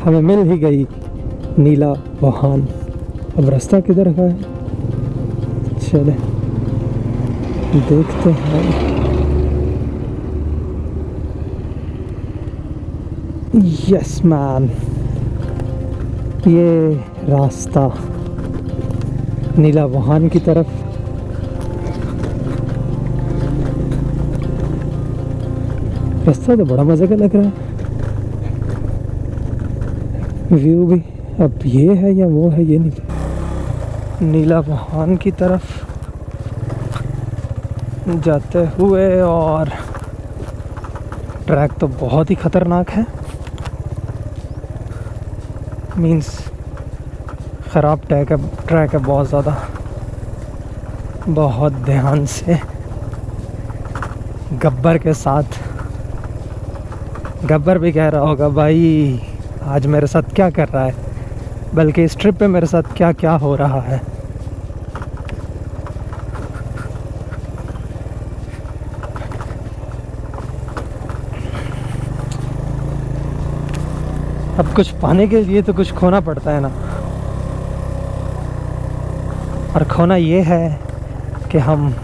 हमें मिल ही गई नीला वाहन। अब रास्ता किधर का है, चले देखते हैं। यस मैन, ये रास्ता नीला वाहन की तरफ। रास्ता तो बड़ा मज़े का लग रहा है, व्यू भी। अब ये है या वो है ये नहीं। नीला वाहन की तरफ जाते हुए, और ट्रैक तो बहुत ही ख़तरनाक है, मीन्स ख़राब ट्रैक है बहुत ज़्यादा। बहुत ध्यान से गब्बर के साथ, गब्बर भी कह रहा होगा भाई आज मेरे साथ क्या कर रहा है, बल्कि इस ट्रिप पे मेरे साथ क्या क्या हो रहा है। अब कुछ पाने के लिए तो कुछ खोना पड़ता है ना, और खोना ये है कि हम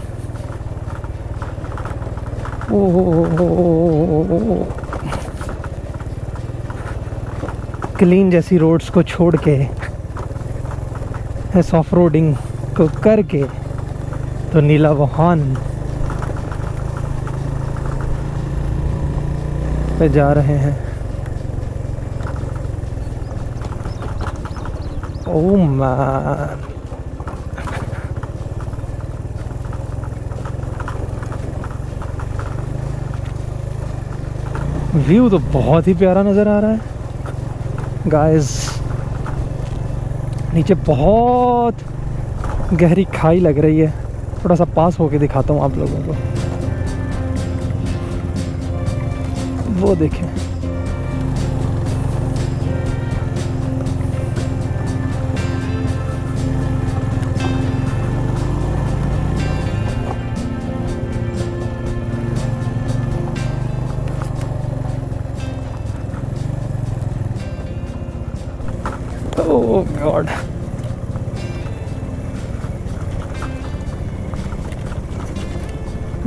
क्लीन जैसी रोड्स को छोड़ के सॉफ्ट रोडिंग को करके तो नीला वाहन पे जा रहे हैं। ओह मैन, व्यू तो बहुत ही प्यारा नज़र आ रहा है गाइस। नीचे बहुत गहरी खाई लग रही है, थोड़ा सा पास होके दिखाता हूँ आप लोगों को। वो देखें, ओह गॉड,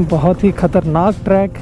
बहुत ही खतरनाक ट्रैक।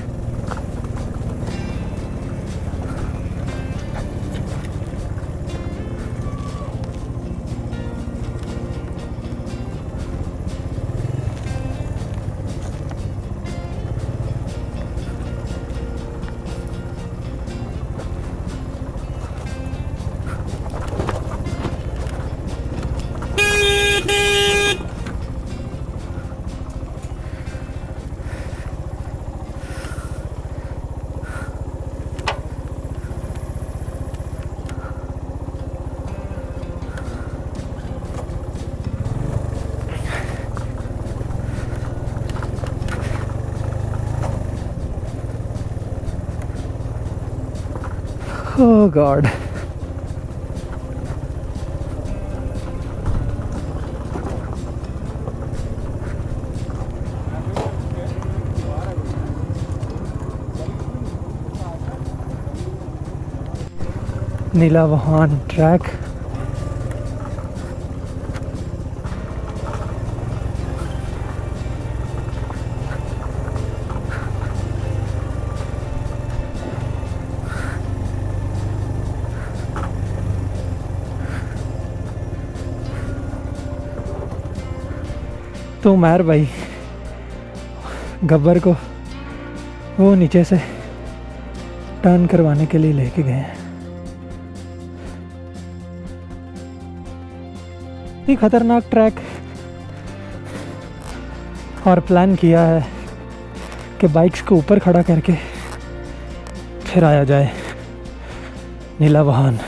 Oh God. नीला वाहन ट्रैक। तो मैर भाई गब्बर को वो नीचे से टर्न करवाने के लिए लेके गए हैं। ये खतरनाक ट्रैक, और प्लान किया है कि बाइक्स को ऊपर खड़ा करके फिर आया जाए नीला वाहन।